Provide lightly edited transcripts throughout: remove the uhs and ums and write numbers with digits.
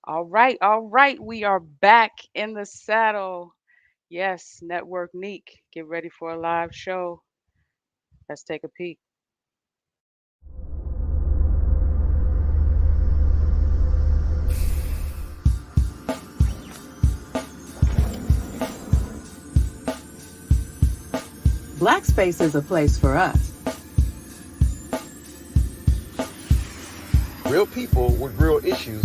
All right. We are back in the saddle. Yes, Network Neek. Get ready for a live show. Let's take a peek. Black space is a place for us. Real people with real issues.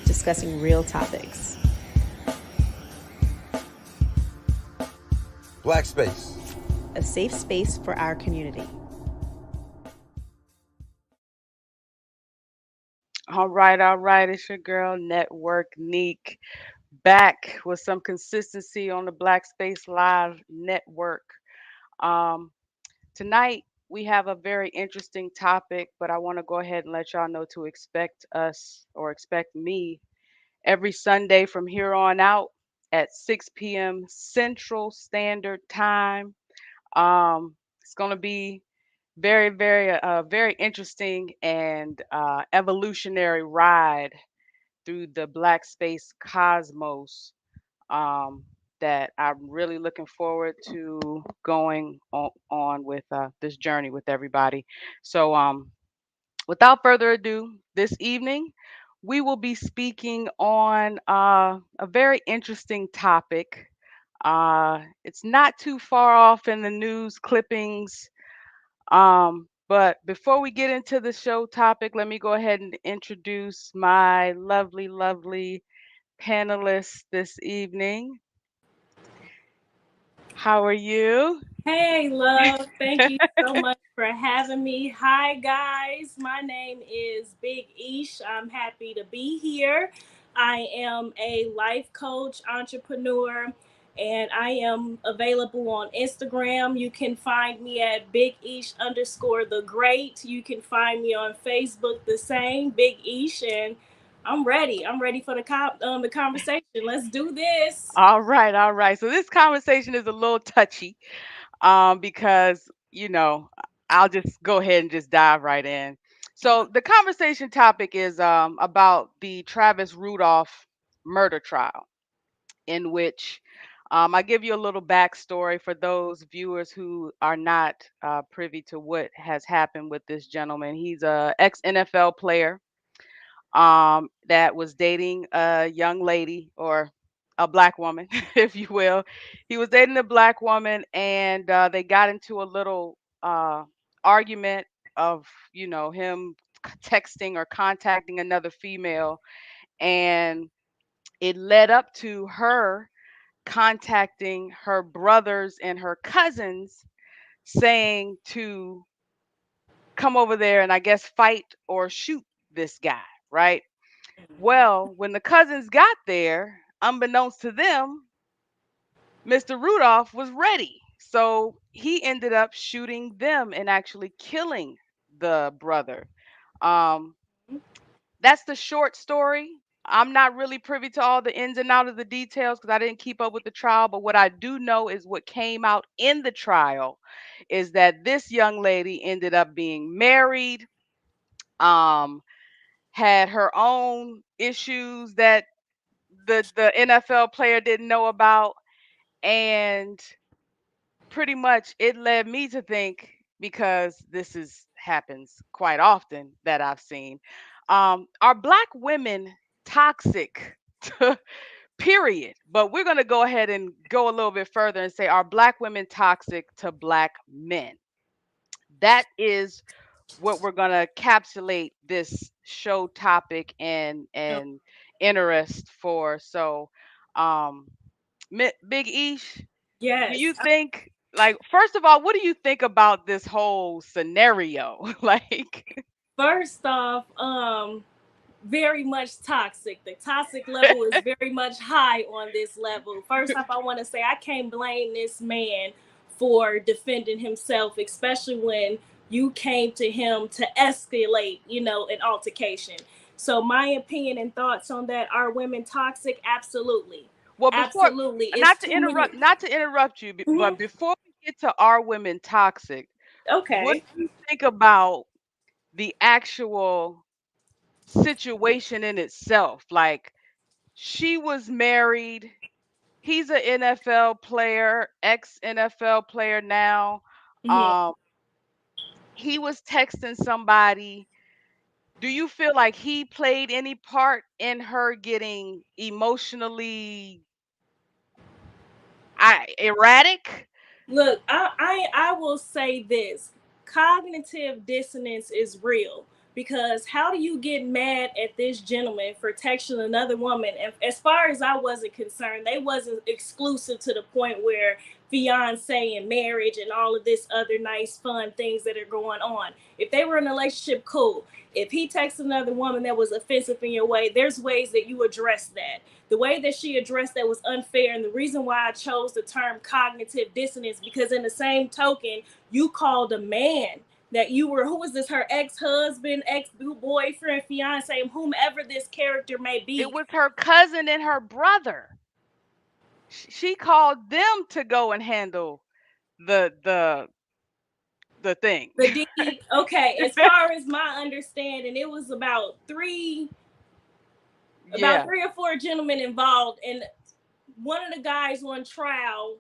Discussing real topics. Black space. A safe space for our community. All right, all right. It's your girl, Network Neek, back with some consistency on the Black Space Live Network. Um, Tonight, we have a very interesting topic, but I want to go ahead and let y'all know to expect us or expect me every Sunday from here on out at 6 p.m. Central Standard Time. It's going to be very interesting and evolutionary ride through the Black Space Cosmos um, that I'm really looking forward to going on with this journey with everybody. So, without further ado, this evening we will be speaking on a very interesting topic. It's not too far off in the news clippings. But before we get into the show topic, let me go ahead and introduce my lovely panelists this evening. How are you? Hey, love. Thank you so much for having me. Hi, guys. My name is Big Ish. I'm happy to be here. I am a life coach, entrepreneur, and I am available on Instagram. You can find me at Big Ish underscore the great. You can find me on Facebook the same, Big Ish, and I'm ready. I'm ready for the conversation. Let's do this. All right, all right. So this conversation is a little touchy, because I'll just go ahead and just dive right in. So the conversation topic is about the Travis Rudolph murder trial, in which I give you a little backstory for those viewers who are not privy to what has happened with this gentleman. He's a ex NFL player that was dating a young lady or a black woman, if you will. He was dating a black woman, and they got into a little argument of, him texting or contacting another female, and it led up to her contacting her brothers and her cousins saying to come over there and I guess fight or shoot this guy, right? Well, when the cousins got there, unbeknownst to them, Mr. Rudolph was ready. So he ended up shooting them and actually killing the brother. Um, that's the short story. I'm not really privy to all the ins and out of the details because I didn't keep up with the trial. But what I do know is what came out in the trial is that this young lady ended up being married, um, had her own issues that the NFL player didn't know about, and pretty much it led me to think, because this is happens quite often that I've seen, are black women toxic? Period. But we're going to go ahead and go a little bit further and say, are black women toxic to black men? That is what we're going to encapsulate this show topic and interest for. So, um, Big Ish, do Yes. you think, like, first of all, what do you think about this whole scenario? Like, First off, very much toxic. The toxic level is very much high on this level. First off, I want to say I can't blame this man for defending himself, especially when you came to him to escalate, an altercation. So my opinion and thoughts on that, are women toxic? Absolutely. well, before, Absolutely. It's not to too many. interrupt you, Mhm. but before we get to are women toxic, what Okay. do you think about the actual situation in itself. Like, she was married. He's an NFL player, ex NFL player now. Mhm. Um, he was texting somebody. Do you feel like he played any part in her getting emotionally erratic? Look, I will say this: cognitive dissonance is real, because how do you get mad at this gentleman for texting another woman? And as far as I wasn't concerned, they wasn't exclusive to the point where fiance and marriage and all of this other nice fun things that are going on. If they were in a relationship, cool. If he texted another woman that was offensive in your way, there's ways that you address that. The way that she addressed that was unfair, and the reason why I chose the term cognitive dissonance, because in the same token, you called a man that you were, who was this, her ex-husband, ex-boyfriend, fiance, whomever this character may It be, was her cousin and her brother. She called them to go and handle the the the thing. the deed. Okay, as far as my understanding, it was about Yeah. three or four gentlemen involved, and one of the guys on trial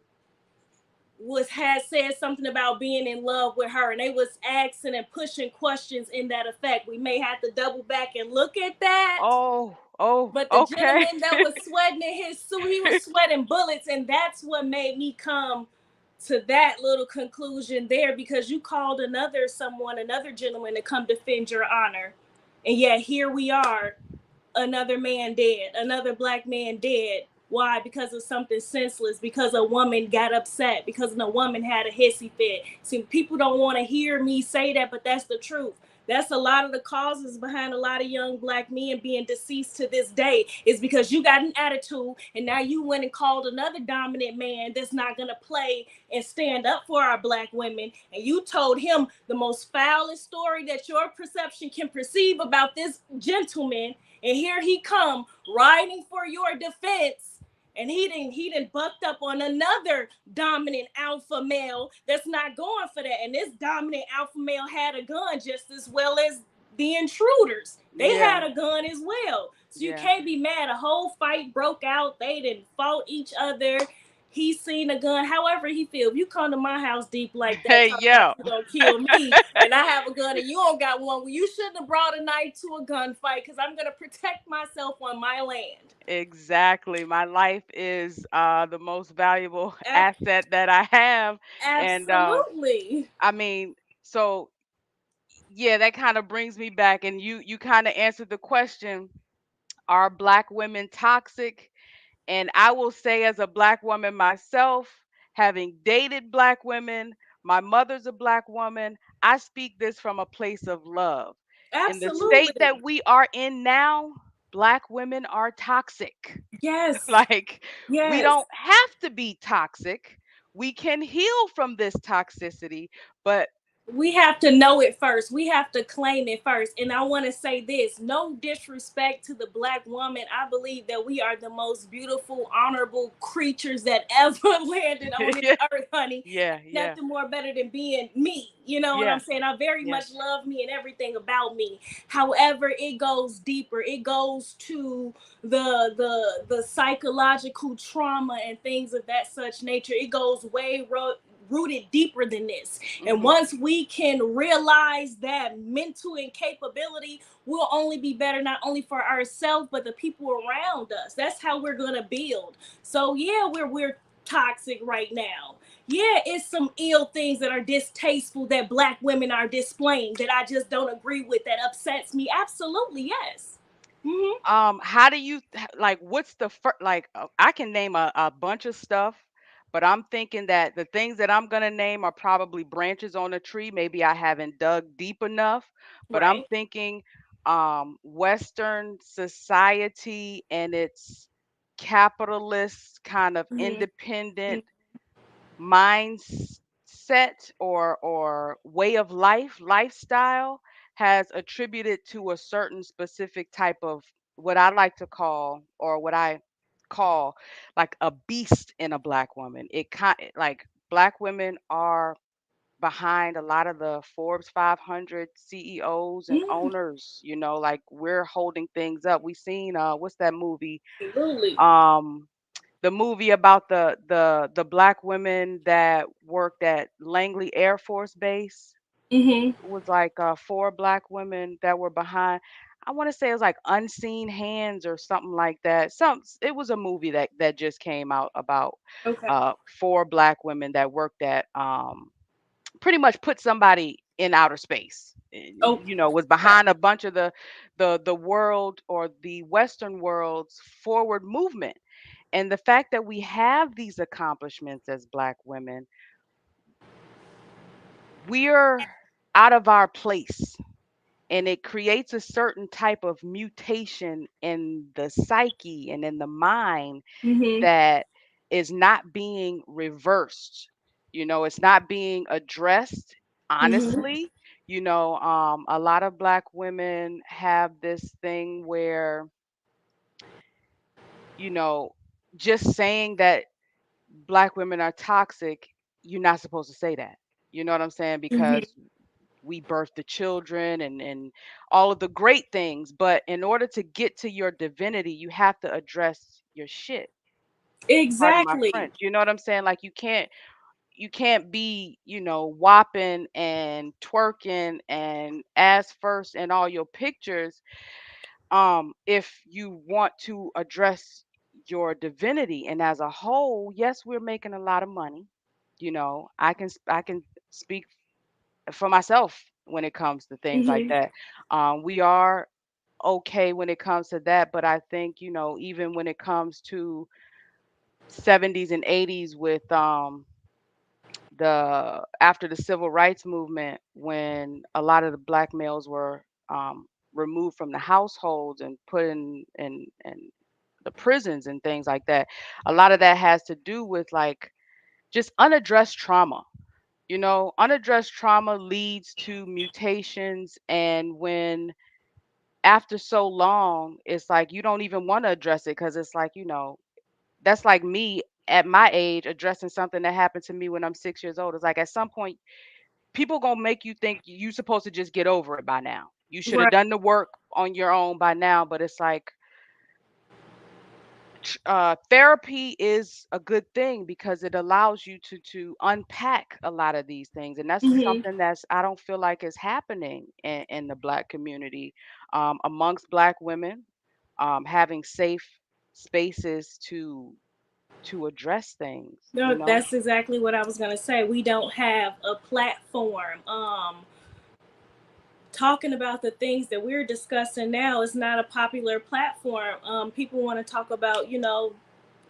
had said something about being in love with her, and they was asking and pushing questions in that effect. We may have to double back and look at that. Oh, oh, But the okay. gentleman that was sweating in his suit, he was sweating bullets, and that's what made me come to that little conclusion there, because you called another gentleman to come defend your honor, and yet here we are, another man dead, another black man dead. Why? Because of something senseless, because a woman got upset, because a woman had a hissy fit. See, people don't want to hear me say that, but that's the truth. That's a lot of the causes behind a lot of young black men being deceased to this day, is because you got an attitude, and now you went and called another dominant man that's not going to play and stand up for our black women, and you told him the most foulest story that your perception can perceive about this gentleman, and here he come riding for your defense, and he didn't bucked up on another dominant alpha male that's not going for that. And this dominant alpha male had a gun just as well as the intruders. They Yeah, had a gun as well. So you yeah. can't be mad. A whole fight broke out. They didn't fought each other. He seen a gun. However he feel. If you come to my house deep like that, Hey, talking about yo. you gonna kill me, and I have a gun and you don't got one, well, you shouldn't have brought a knife to a gunfight, because I'm gonna protect myself on my land. Exactly. My life is the most valuable Ab- asset that I have. And Absolutely. I mean, so yeah, that kind of brings me back, and you kind of answered the question, are black women toxic? And I will say, as a black woman myself, having dated black women, my mother's a black woman, I speak this from a place of love. In the state Absolutely. that we are in now, black women are toxic. Yes. Like, we Yes. don't have to be toxic. We can heal from this toxicity, but We have to know it first. We have to claim it first. And I want to say this: no disrespect to the black woman. I believe that we are the most beautiful, honorable creatures that ever landed on this yeah, earth, honey. yeah, Ain't yeah, nothing more better than being me. You know what I'm yeah, saying? I very yeah. much love me and everything about me. However, it goes deeper. It goes to the psychological trauma and things of that such nature. It goes rooted deeper than this. And Mhm. once we can realize that mental incapability, we'll only be better not only for ourselves but the people around us. That's how we're gonna build. So yeah, we're toxic right now. Yeah, it's some ill things that are distasteful that black women are displaying that I just don't agree with, that upsets me. Absolutely, yes. Mm-hmm. How do you like? What's the first? Like, I can name a bunch of stuff, but I'm thinking that the things that I'm gonna name are probably branches on a tree. Maybe I haven't dug deep enough, but I'm Right. thinking, Western society and its capitalist kind of Mm-hmm. independent mindset or way of lifestyle has attributed to a certain specific type of what I like to call, or what I call, like a beast in a black woman. It kind like black women are behind a lot of the Forbes 500 CEOs and Mm, owners, like we're holding things up. We seen what's that movie? absolutely. Um the movie about the black women that worked at Langley Air Force Base. Mhm. It was like four black women that were behind. I want to say it was like Unseen Hands or something like that. It was a movie that just came out about Okay. four black women that worked at pretty much put somebody in outer space. Oh, Was okay. behind a bunch of the world or the Western world's forward movement. And the fact that we have these accomplishments as black women, we're out of our place, and it creates a certain type of mutation in the psyche and in the mind Mhm. that is not being reversed. It's not being addressed Mhm. honestly. A lot of black women have this thing where, you know just saying that black women are toxic, you're not supposed to say that. You know what I'm saying? Mhm. Because we birth the children and all of the great things, but in order to get to your divinity, you have to address your shit. Pardon my Exactly. French. You know what I'm saying? Like you can't be, whopping and twerking and ass first in all your pictures, if you want to address your divinity. And as a whole, yes, we're making a lot of money. I can speak for myself when it comes to things like Mhm. that. We are okay when it comes to that, but I think, even when it comes to 70s and 80s with the after the civil rights movement, when a lot of the black males were removed from the households and put in the prisons and things like that, a lot of that has to do with like just unaddressed trauma. Unaddressed trauma leads to mutations. And when after so long, it's like you don't even want to address it because it's like, that's like me at my age addressing something that happened to me when I'm 6 years old. It's like at some point, people gonna make you think you supposed to just get over it by now. You should have Right. done the work on your own by now. But it's like therapy is a good thing because it allows you to unpack a lot of these things, and that's Mhm. something that's I don't feel like is happening in the black community, amongst black women, having safe spaces to address things. No, that's exactly what I was gonna say. We don't have a platform. Talking about the things that we're discussing now is not a popular platform. People want to talk about,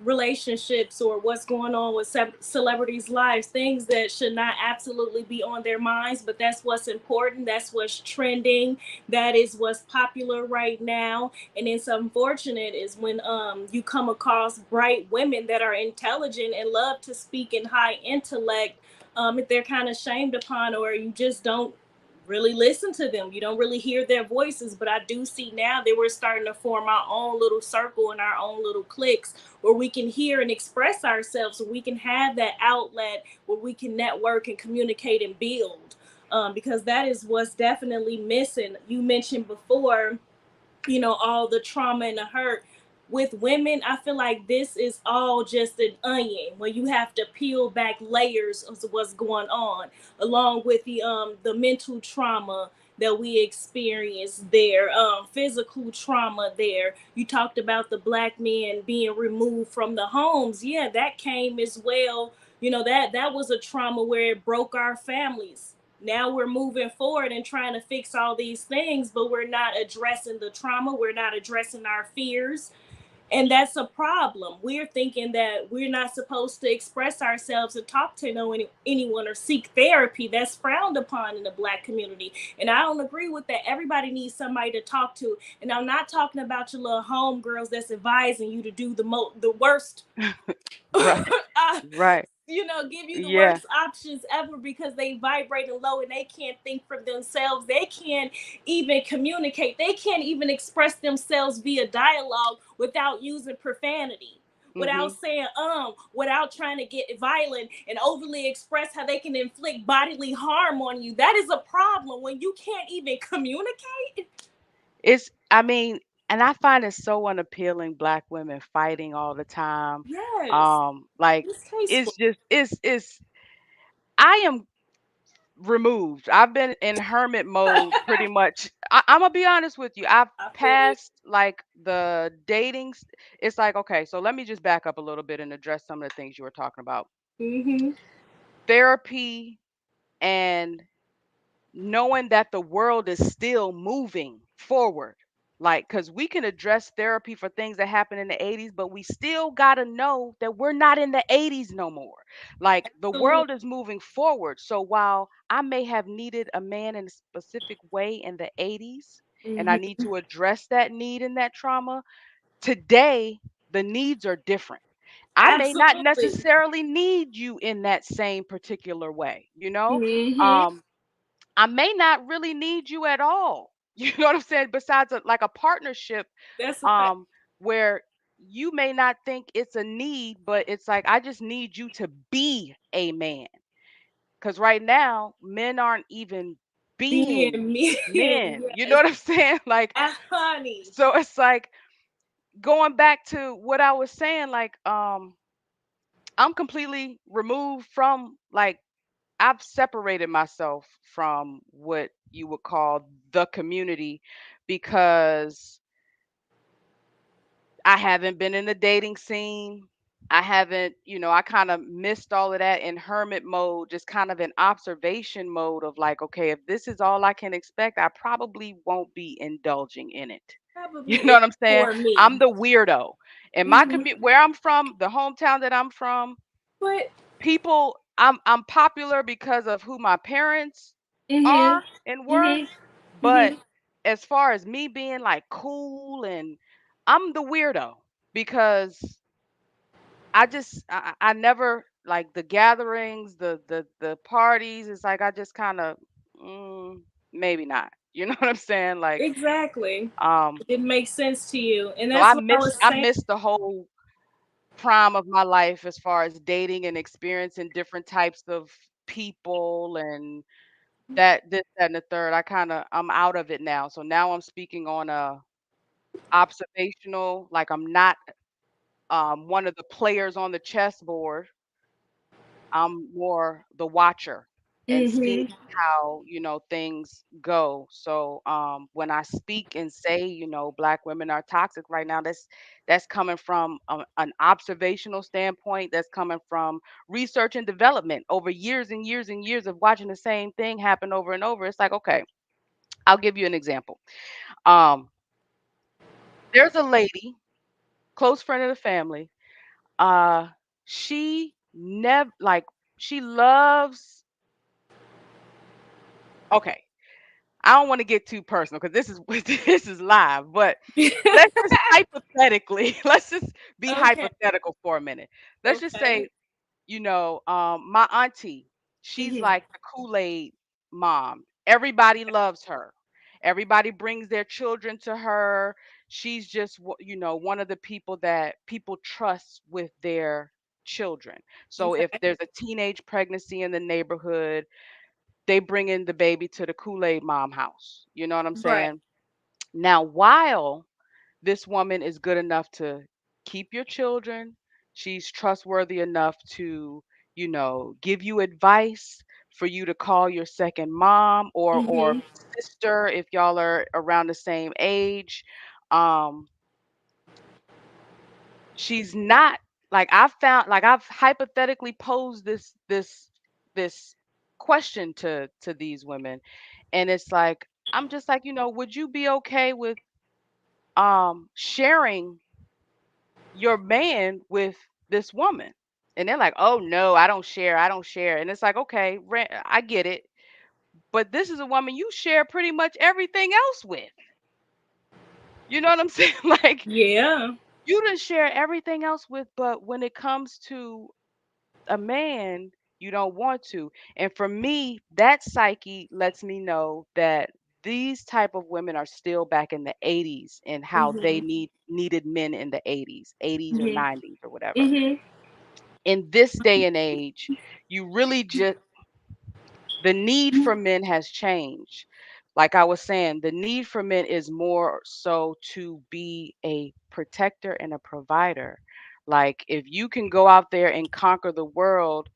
relationships or what's going on with celebrities' lives, things that should not absolutely be on their minds, but that's what's important. That's what's trending. That is what's popular right now. And it's unfortunate is when you come across bright women that are intelligent and love to speak in high intellect, if they're kind of shamed upon, or you just don't really listen to them. You don't really hear their voices, but I do see now that we're starting to form our own little circle and our own little cliques where we can hear and express ourselves, so we can have that outlet where we can network and communicate and build. Because that is what's definitely missing. You mentioned before, all the trauma and the hurt with women. I feel like this is all just an onion where you have to peel back layers of what's going on, along with the mental trauma that we experience there, physical trauma there. You talked about the black men being removed from the homes. Yeah, that came as well. That was a trauma where it broke our families. Now we're moving forward and trying to fix all these things, but we're not addressing the trauma. We're not addressing our fears. And that's a problem. We're thinking that we're not supposed to express ourselves and talk to anyone or seek therapy. That's frowned upon in the black community. And I don't agree with that. Everybody needs somebody to talk to. And I'm not talking about your little homegirls that's advising you to do the worst Right. uh, Right. give you the Yeah. worst options ever, because they vibrating low and they can't think for themselves. They can't even communicate. They can't even express themselves via dialogue without using profanity. without Mhm. saying without trying to get violent and overly express how they can inflict bodily harm on you. That is a problem when you can't even communicate. It's I mean, and I find it so unappealing black women fighting all the time. Yes, Like distasteful. it's I am removed. I've been in hermit mode pretty much. I'm gonna be honest with you. I've I feel you. passed like the It's like, okay, so let me just back up a little bit and address some of the things you were talking about. Mhm. Therapy and knowing that the world is still moving forward. Like, because we can address therapy for things that happened in the 80s, but we still got to know that we're not in the 80s no more. Like, the Absolutely. world is moving forward. So while I may have needed a man in a specific way in the 80s, and I need Mhm. to address that need and that trauma, today, the needs are different. I may not Absolutely. necessarily need you in that same particular way, you know? Mhm. Um, I may not really need you at all. You know what I'm saying? Besides like a partnership, That's a fact. um, where you may not think it's a need, but it's like I just need you to be a man. Because right now, men aren't even being Being me. men. You know Yes. what I'm saying? Like, Honey. so it's like going back to what I was saying, like, I'm completely removed from like I've separated myself from what you would call the community because I haven't been in the dating scene. I haven't, I kind of missed all of that in hermit mode, just kind of in observation mode of like, okay, if this is all I can expect, I probably won't be indulging in it. You Probably know is what I'm saying? for me. I'm the weirdo. In my Mhm. community, where I'm from, the hometown that I'm from, But people I'm popular because of who my parents mhm. are and were, Mhm. but Mhm. as far as me being like cool and I'm the weirdo because I never like the gatherings, the parties, it's like I just kind of maybe not. You know what I'm saying? Like Exactly. um It makes sense to you, and so that's what I was I saying. missed the whole prime of my life as far as dating and experiencing different types of people and that this that and the third. I'm out of it now, so now I'm speaking on a observational, like I'm not one of the players on the chessboard. I'm more the watcher and seeing Mhm. how things go. So when I speak and say black women are toxic right now, that's coming from an observational standpoint. That's coming from research and development over years and years and years of watching the same thing happen over and over. It's like, okay, I'll give you an example. um there's a lady, close friend of the family. uh she never like she loves okay, I don't want to get too personal because this is this is live, but let's just hypothetically, let's just be Okay. hypothetical for a minute. Let's just Okay. say, my auntie, she's Mhm. like the Kool-Aid mom. Everybody loves her. Everybody brings their children to her. She's just, one of the people that people trust with their children. So if Okay. there's a teenage pregnancy in the neighborhood, they bring in the baby to the Kool-Aid mom house. You know what I'm Right. saying? Now, while this woman is good enough to keep your children, she's trustworthy enough to, give you advice for you to call your second mom or Mhm. sister if y'all are around the same age. Um, she's not like I've hypothetically posed this question to these women, and it's like I'm just like, would you be okay with sharing your man with this woman? And they're like, oh no, I don't share. And it's like, okay, I get it, but this is a woman you share pretty much everything else with. You know what I'm saying? Like, Yeah. you didn't share everything else with, but when it comes to a man, you don't want to. And for me, that psyche lets me know that these type of women are still back in the 80s and how they Mhm. needed men in the 80s or Mhm. 90s or whatever. Mhm. In this day and age, you really just the need for men has changed. Like I was saying, the need for men is more so to be a protector and a provider. Like if you can go out there and conquer the world,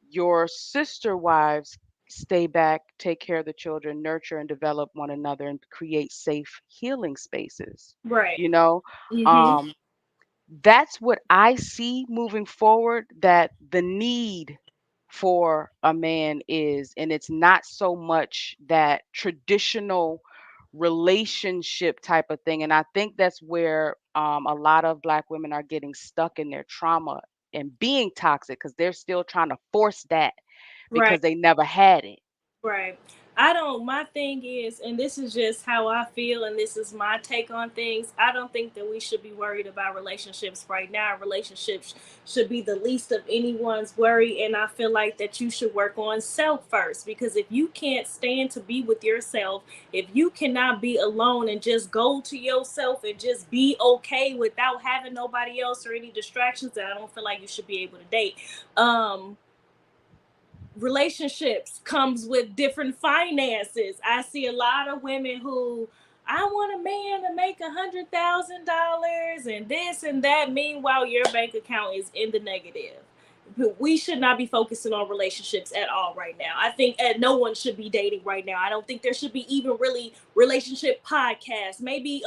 your sister wives stay back, take care of the children, nurture and develop one another and create safe healing spaces. Right. You know, Mhm. um that's what I see moving forward, that the need for a man is. And it's not so much that traditional relationship type of thing. And I think that's where a lot of Black women are getting stuck in their trauma and being toxic because they're still trying to force that Right. because they never had it. Right. I don't, my thing is, and this is just how I feel, and this is my take on things. I don't think that we should be worried about relationships right now. Relationships should be the least of anyone's worry. And I feel like that you should work on self first, because if you can't stand to be with yourself, if you cannot be alone and just go to yourself and just be okay without having nobody else or any distractions, then I don't feel like you should be able to date. Um, Relationships comes with different finances. I see a lot of women who, I want a man to make $100,000 and this and that. Meanwhile, your bank account is in the negative. We should not be focusing on relationships at all right now. I think no one should be dating right now. I don't think there should be even really relationship podcasts. Maybe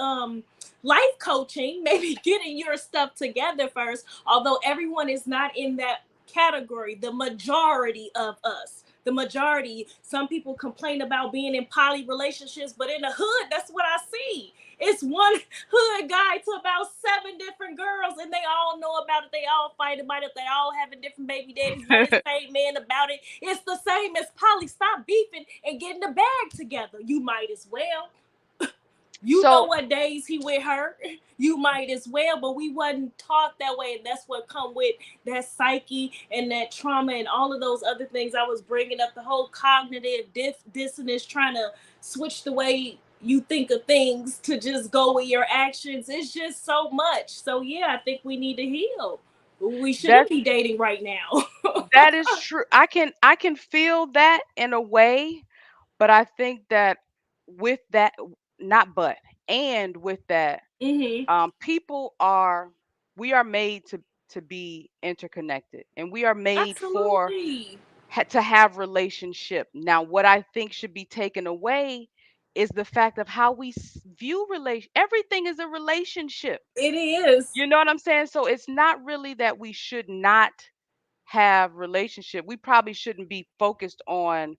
life coaching, maybe getting your stuff together first. Although everyone is not in that category, the majority of us, the majority, some people complain about being in poly relationships, but in the hood, that's what I see. It's one hood guy to about 7 different girls, and they all know about it. They all fight about it. They all having different baby daddies, want his paid man about it. It's the same as poly. Stop beefing and getting the bag together. You might as well. You know So what days he with her. You might as well, but we wasn't taught that way, and that's what come with that psyche and that trauma and all of those other things I was bringing up. The whole cognitive dissonance, trying to switch the way you think of things to just go with your actions. It's just so much. So yeah, I think we need to heal. We shouldn't that's be dating right now. that is true. I can feel that in a way. But I think that with that, not but, and with that, Mhm. people are, we are made to be interconnected, and we are made for Absolutely. to have relationship. Now, what I think should be taken away is the fact of how we view relation. Everything is a relationship. It is. You know what I'm saying? So it's not really that we should not have relationship. We probably shouldn't be focused on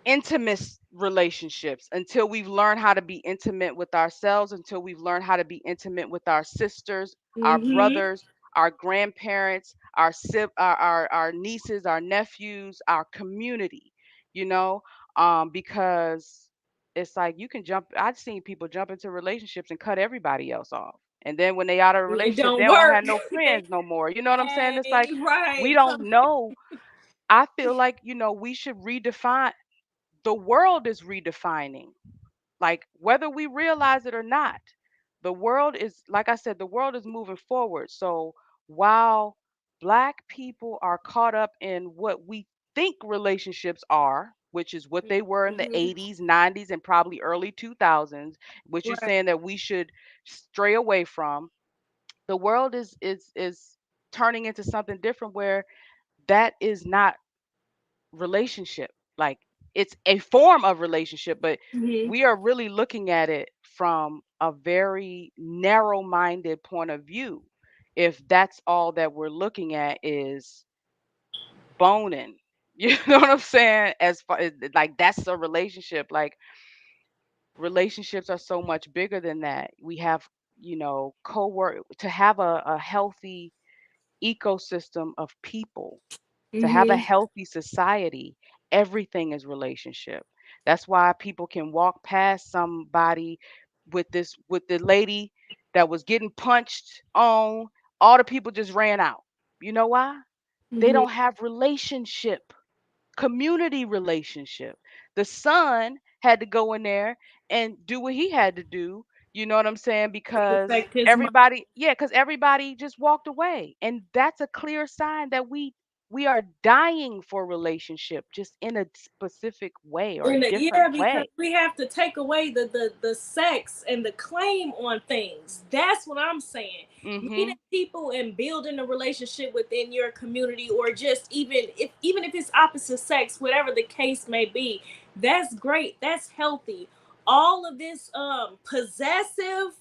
intimate relationships until we've learned how to be intimate with ourselves, until we've learned how to be intimate with our sisters, our Mhm. brothers, our grandparents, our nieces, our nephews, our community, you know, because it's like you can jump. I've seen people jump into relationships and cut everybody else off. And then when they out of a It relationship, they don't don't have work. no They friends no more. You know what I'm saying? It's like hey, we right. don't know. I feel like, we should redefine, the world is redefining, like whether we realize it or not. The world is, like I said, the world is moving forward. So while Black people are caught up in what we think relationships are, which is what they were in the Mhm. 80s, 90s, and probably early 2000s, which you're Right. saying that we should stray away from, the world is turning into something different where that is not relationship. Like it's a form of relationship, but Mhm. we are really looking at it from a very narrow-minded point of view. If that's all that we're looking at is boning. You know what I'm saying? As far as like that's a relationship. Like relationships are so much bigger than that. We have, co-work to have a healthy ecosystem of people, to have a Mhm. healthy society, everything is relationship. That's why people can walk past somebody with the lady that was getting punched on, all the people just ran out. You know why? They Mhm. don't have relationship, community relationship. The son had to go in there and do what he had to do. You know what I'm saying? To Because protect his mind. everybody, yeah, because everybody just walked away, and that's a clear sign that we are dying for relationship, just in a specific way or a And different yeah, because way. we have to take away the sex and the claim on things. That's what I'm saying. Meeting Mhm. people and building a relationship within your community, or just even if it's opposite sex, whatever the case may be, that's great. That's healthy. All of this possessive,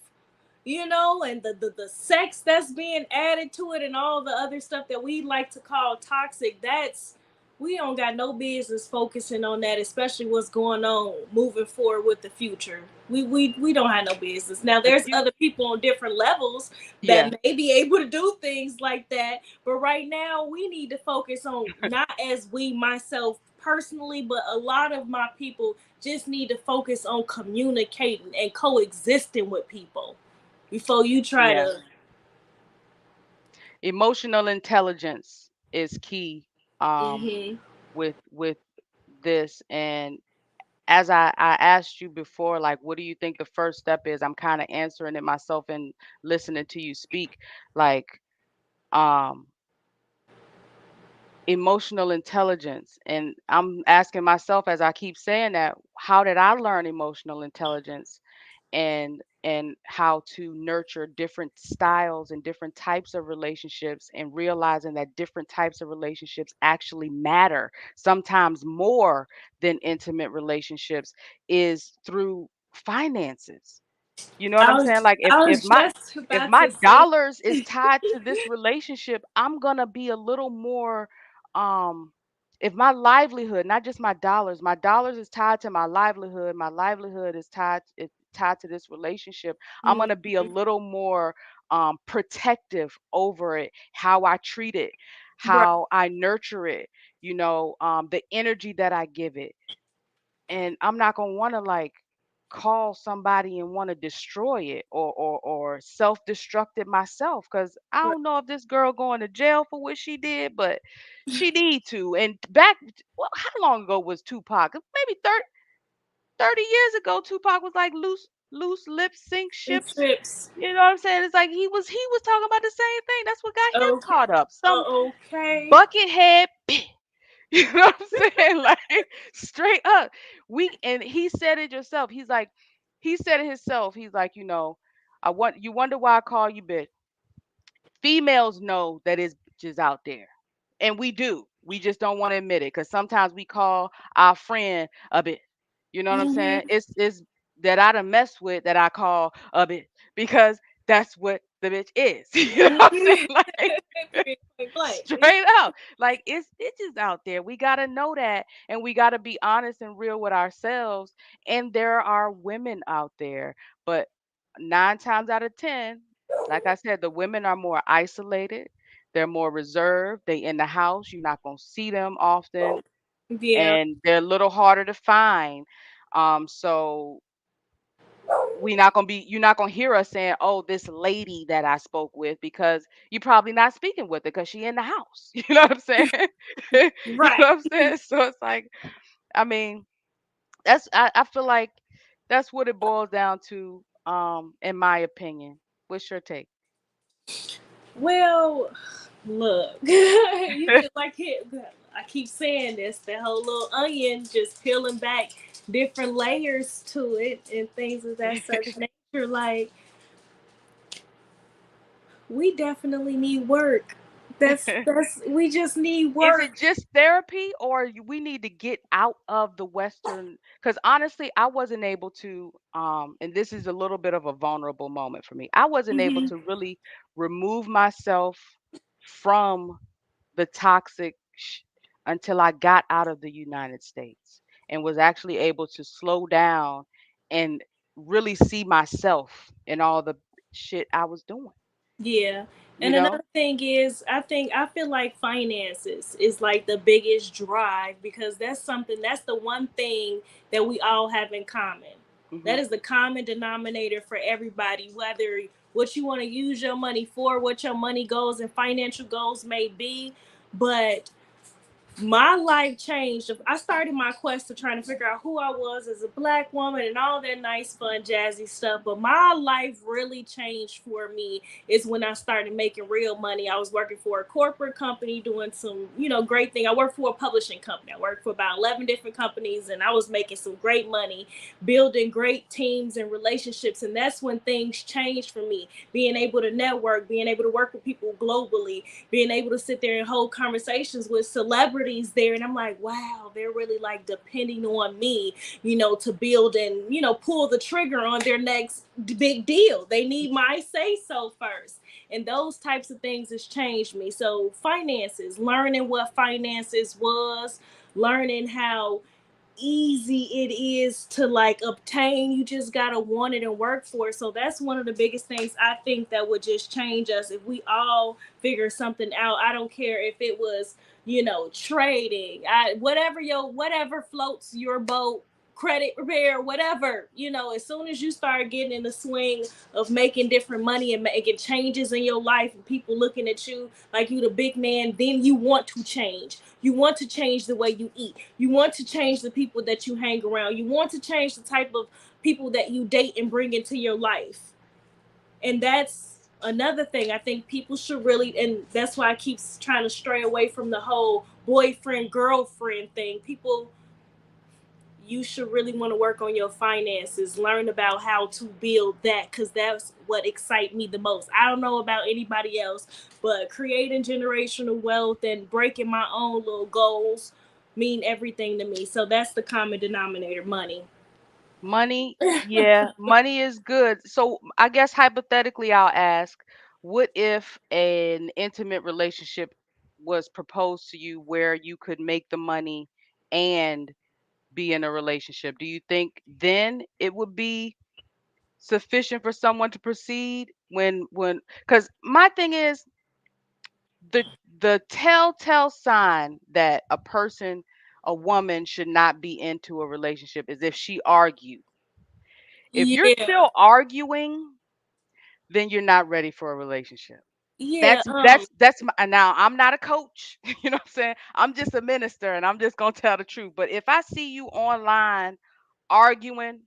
and the sex that's being added to it, and all the other stuff that we like to call toxic, that's we don't got no business focusing on that, especially what's going on moving forward with the future. We don't have no business. Now The there's few, other people on different levels yeah. that may be able to do things like that, but right now we need to focus on, not as we myself personally, but a lot of my people just need to focus on communicating and coexisting with people before you try Yeah. to. Emotional intelligence is key Hmm. with this. And as I asked you before, like, what do you think the first step is? I'm kind of answering it myself and listening to you speak. Like, um, emotional intelligence. And I'm asking myself as I keep saying that, how did I learn emotional intelligence? And how to nurture different styles and different types of relationships, and realizing that different types of relationships actually matter sometimes more than intimate relationships, is through finances. You know what I I'm was saying? Like, I was just if about my to say. dollars is tied to this relationship, I'm gonna be a little more um if my livelihood, not just my dollars is tied to my livelihood is tied to this relationship, I'm Mhm. gonna be a little more protective over it, how I treat it, Right. how I nurture it, the energy that I give it. And I'm not gonna want to like call somebody and want to destroy it, or self-destruct it myself, because I Right. don't know if this girl going to jail for what she did, but she need to. And back, well, how long ago was Tupac? Maybe 30 years ago, Tupac was like loose lips sink It ships. trips. You know what I'm saying? It's like he was talking about the same thing. That's what got him Okay. caught up. Some Okay. buckethead. You know what I'm saying? Like, straight up. And he said it yourself. He said it himself. He's like, you wonder why I call you bitch. Females know that it's bitches out there. And we do. We just don't want to admit it. Cause sometimes we call our friend a bitch. You know what I'm saying? Hmm. It's that I done messed with that I call a bitch. Because that's what the bitch is. You know what I'm saying? Like, Period. Point blank. straight up. Like, it's bitches out there. We gotta know that, and we gotta be honest and real with ourselves. And there are women out there, but 9 times out of 10, like I said, the women are more isolated. They're more reserved. They in the house. You're not gonna see them often, Yeah. and they're a little harder to find. So you're not gonna hear us saying, "Oh, this lady that I spoke with," because you're probably not speaking with her because she in the house. You know what I'm saying? You Right. know what I'm saying? So it's like, I mean, I feel like that's what it boils down to, in my opinion. What's your take? Well, look, you just like it. I keep saying this. The whole little onion, just peeling back different layers to it and things of that such nature. Like, we definitely need work. That's we just need Is it work. just therapy, or we need to get out of the Western? Because honestly, I wasn't able to, and this is a little bit of a vulnerable moment for me. I wasn't able Hmm. to really remove myself from the until I got out of the United States and was actually able to slow down and really see myself in all the shit I was doing, Yeah. you And know? another thing is, I feel like finances is like the biggest drive, because that's the one thing that we all have in common. That Hmm. is the common denominator for everybody, whether what you want to use your money for, what your money goals and financial goals may be. But My life changed. I started my quest of trying to figure out who I was as a black woman and all that nice, fun, jazzy stuff. But my life really changed for me is when I started making real money. I was working for a corporate company doing some, great thing. I worked for a publishing company. I worked for about 11 different companies and I was making some great money, building great teams and relationships. And that's when things changed for me. Being able to network, being able to work with people globally, being able to sit there and hold conversations with celebrities there. And I'm like, wow, they're really like depending on me, to build and, pull the trigger on their next big deal. They need my say so first. And those types of things has changed me. So finances, learning what finances was, learning how easy it is to like obtain. You just gotta want it and work for it. So that's one of the biggest things I think that would just change us if we all figure something out. I don't care if it was, trading, whatever floats your boat, credit repair, whatever. As soon as you start getting in the swing of making different money and making changes in your life and people looking at you like you the big man, then you want to change. You want to change the way you eat. You want to change the people that you hang around. You want to change the type of people that you date and bring into your life. And that's another thing I think people should really, and that's why I keep trying to stray away from the whole boyfriend girlfriend thing. People, you should really want to work on your finances, learn about how to build that, because that's what excites me the most. I don't know about anybody else, but creating generational wealth and breaking my own little goals mean everything to me. So that's the common denominator, money. Money, yeah, money is good. So I guess hypothetically, I'll ask, what if an intimate relationship was proposed to you where you could make the money and be in a relationship? Do you think then it would be sufficient for someone to proceed when because my thing is the the telltale sign that a woman should not be into a relationship is if she argues. If you're Yeah. still arguing, then you're not ready for a relationship. Yeah. That's my, now I'm not a coach, you know what I'm saying? I'm just a minister and I'm just going to tell the truth. But if I see you online arguing,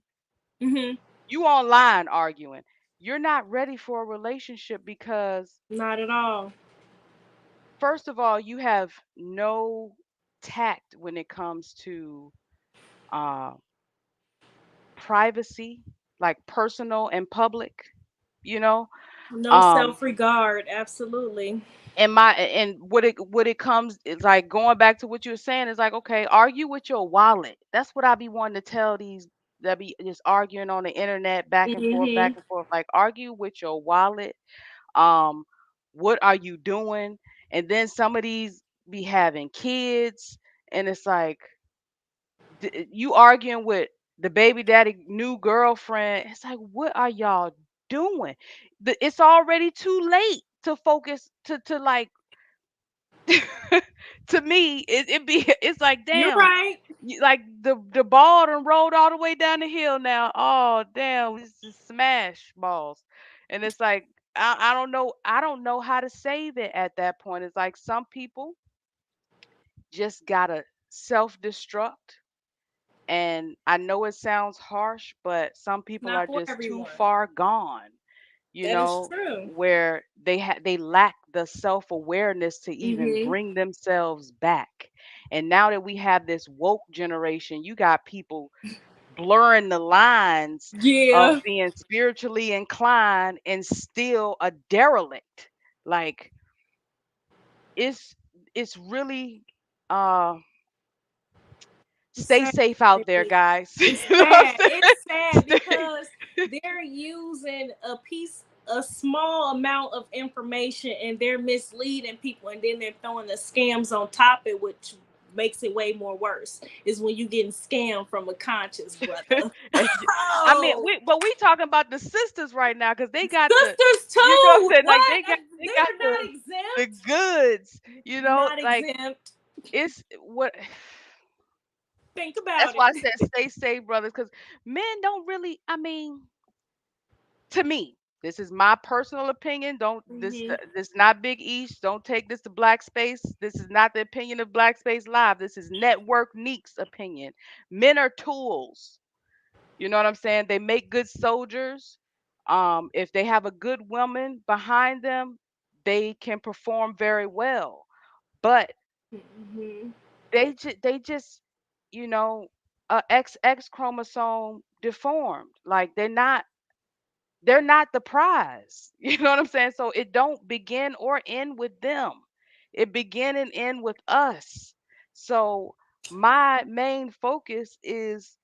Mhm. you online arguing, you're not ready for a relationship because Not at all. first of all, you have no tact when it comes to uh privacy, like personal and public, you know? No Um self regard. Absolutely. and what it comes is like going back to what you were saying is like, okay, argue with your wallet. That's what I be wanting to tell these that be just arguing on the internet back Mhm. and forth, like argue with your wallet. um what are you doing? And then some of these be having kids, and it's like you arguing with the baby daddy new girlfriend. It's like, what are y'all doing? It's already too late to focus to like to me, it be it's like, You're damn, right. like the ball done rolled all the way down the hill now. Oh damn, it's just smash balls. And it's like I don't know how to save it at that point. It's like some people just gotta self-destruct. And I know it sounds harsh, but some people Not are for just too everyone. far gone, That is true. where they lack the self-awareness to even Mhm. bring themselves back. And now that we have this woke generation, you got people blurring the lines of Yeah. being spiritually inclined and still a derelict. Like it's it's really uh It's stay sad. safe out there, guys. It's You know what sad. I'm It's sad saying? because they're using a small amount of information, and they're misleading people, and then they're throwing the scams on top of it, which makes it way more worse. Is when you getting scammed from a conscious brother. And I mean, Oh, we talking about the sisters right now because they got sisters you know what I'm too. saying? Like What? they got They're not the exempt. goods, Not like exempt. it's what Think that's about why it. I said stay safe, brothers, because men don't really, I mean, to me. This is my personal opinion. Don't Mhm. this is not Big East. Don't take this to Black Space. This is not the opinion of Black Space Live. This is Network Neek's opinion. Men are tools. You know what I'm saying? They make good soldiers. If they have a good woman behind them, they can perform very well. But Mhm. they just, you know, X chromosome deformed. Like they're not the prize. You know what I'm saying? So it don't begin or end with them. It begin and end with us. So my main focus is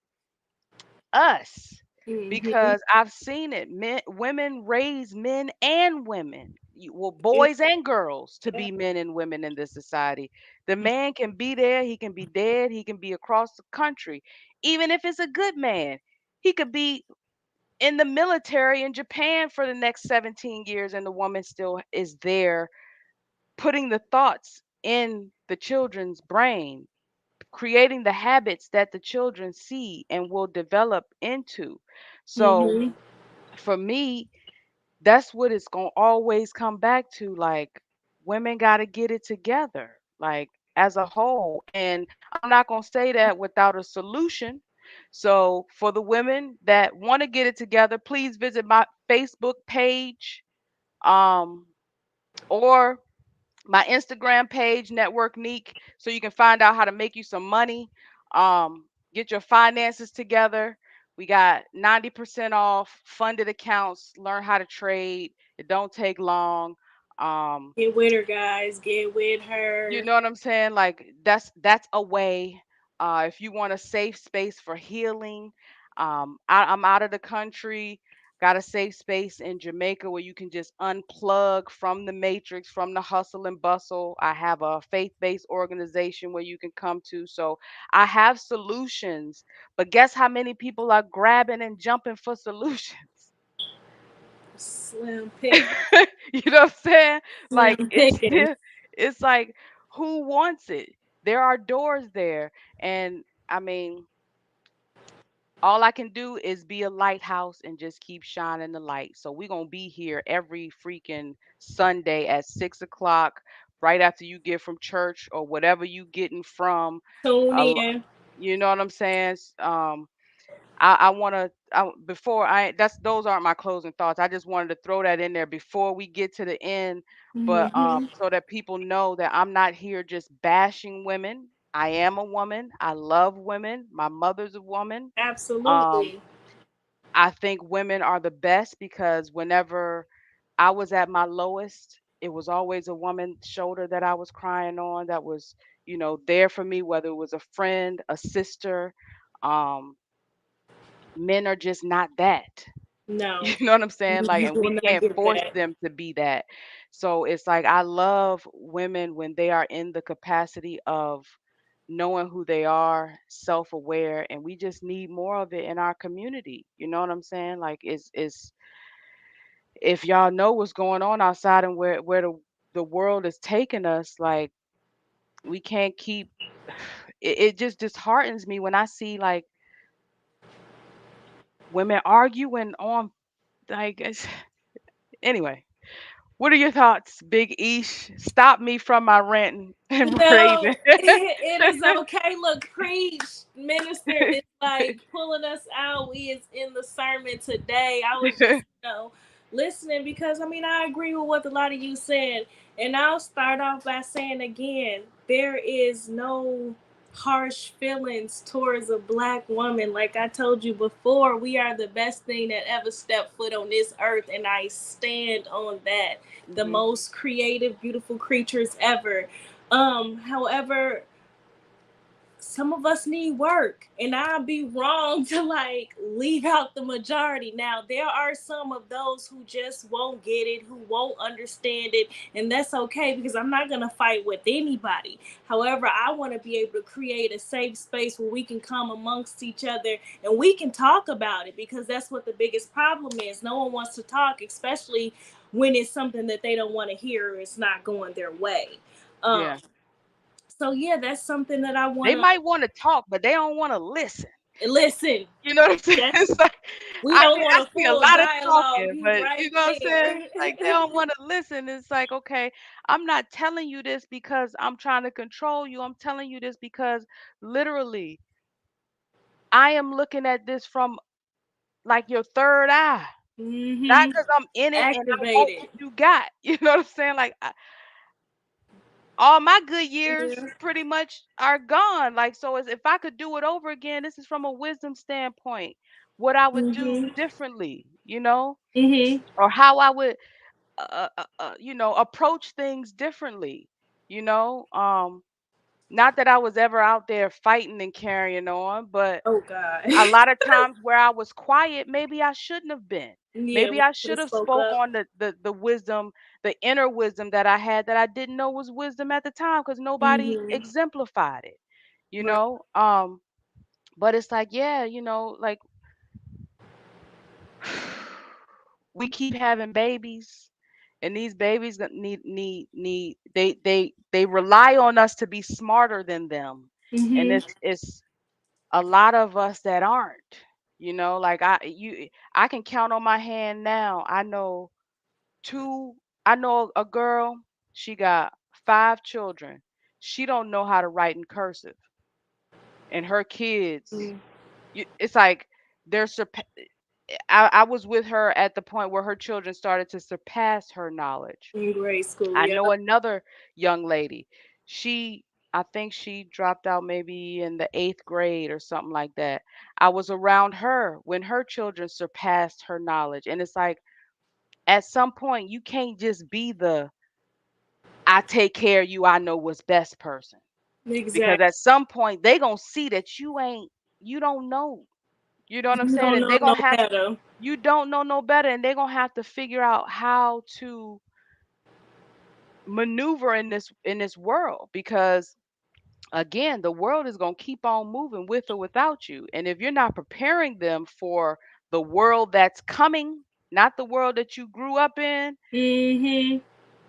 us, Mhm. because I've seen it. Women raise men and women, well, boys and girls, to Yeah. be men and women in this society. The man can be there, he can be dead, he can be across the country. Even if it's a good man, he could be in the military in Japan for the next 17 years, and the woman still is there putting the thoughts in the children's brain, creating the habits that the children see and will develop into. So Mhm. for me, that's what it's going to always come back to. Like, women got to get it together, like, as a whole. And I'm not going to say that without a solution. So for the women that want to get it together, please visit my Facebook page, um, or my Instagram page, Network Neek, so you can find out how to make you some money, get your finances together. We got 90% off funded accounts. Learn how to trade. It don't take long. Um, Get with her, guys. Get with you her. know what I'm saying? Like that's a way. If you want a safe space for healing, I'm out of the country. Got a safe space in Jamaica where you can just unplug from the matrix, from the hustle and bustle. I have a faith-based organization where you can come to. So I have solutions, but guess how many people are grabbing and jumping for solutions? Slim pickings. You know what I'm saying? Like Slim it's pickings. still, it's like, who wants it? There are doors there. And I mean, all I can do is be a lighthouse and just keep shining the light. So we're gonna be here every freaking Sunday at 6 o'clock, right after you get from church or whatever you getting from. Tune Uh, in. you know what I'm saying? I want to, before I, that's, those aren't my closing thoughts. I just wanted to throw that in there before we get to the end, but Mhm. so that people know that I'm not here just bashing women. I am a woman. I love women. My mother's a woman. Um, Absolutely. I think women are the best because whenever I was at my lowest, it was always a woman's shoulder that I was crying on, that was, there for me, whether it was a friend, a sister. Um, Men are just not that. No, You know what I'm saying? Like, you and will we not can't get force that. them to be that. So it's like I love women when they are in the capacity of knowing who they are, self-aware, and we just need more of it in our community. You know what I'm saying? Like it's if y'all know what's going on outside and where the world is taking us, like we can't keep it just disheartens me when I see like women arguing on, like anyway. What are your thoughts, Big Ish? Stop me from my ranting and No, raving. it is okay. Look, preach, minister is like pulling us out. We is in the sermon today. I was just, listening because I mean I agree with what a lot of you said, and I'll start off by saying again, there is no harsh feelings towards a black woman. Like I told you before, we are the best thing that ever stepped foot on this earth, and I stand on that. The Mhm. most creative, beautiful creatures ever. However, some of us need work, and I'd be wrong to like leave out the majority. Now there are some of those who just won't get it, who won't understand it, and that's okay because I'm not going to fight with anybody. However, I want to be able to create a safe space where we can come amongst each other and we can talk about it, because that's what the biggest problem is. No one wants to talk, especially when it's something that they don't want to hear or it's not going their way. um Yeah. so yeah, that's something that I want They to. might want to talk, but they don't want to listen. Listen, You know what I'm saying? that's, It's like we don't I want a see a full lot of dialogue talking, but you right know what I'm saying? there. Like they don't want to listen. It's like, okay, I'm not telling you this because I'm trying to control you. I'm telling you this because literally I am looking at this from like your third eye. Not Mm-hmm. because I'm in it and I want Activated. what you got. You know what I'm saying? Like all my good years Yeah. pretty much are gone. Like so, as if I could do it over again, this is from a wisdom standpoint. What I would do Mm-hmm. differently, you know, Mm-hmm. or how I would, approach things differently. You know, not that I was ever out there fighting and carrying on, but Oh God. a lot of times where I was quiet, maybe I shouldn't have been. Yeah, Maybe we I could should have have spoke spoke up. on the wisdom, the inner wisdom that I had that I didn't know was wisdom at the time because nobody Mm-hmm. exemplified it, you Right. know. But it's like, yeah, like we keep having babies, and these babies need they rely on us to be smarter than them, and Mm-hmm. it's a lot of us that aren't. Like I can count on my hand now. Two I know a girl, she got 5 children. She don't know how to write in cursive. And her kids, it's like they're I was with her at the point where her children started to surpass her knowledge. In grade school, I yeah. know another young lady. She I think she dropped out maybe in the 8th grade or something like that. I was around her when her children surpassed her knowledge. And it's like at some point you can't just be the I take care of you, I know what's best person. Because Exactly. at some point they gonna see that you don't know. You know what I'm You saying? don't And know they no gonna have better. you don't know no better, and they're gonna have to figure out how to maneuver in this world because again, the world is going to keep on moving with or without you. And if you're not preparing them for the world that's coming, not the world that you grew up in, Mm-hmm.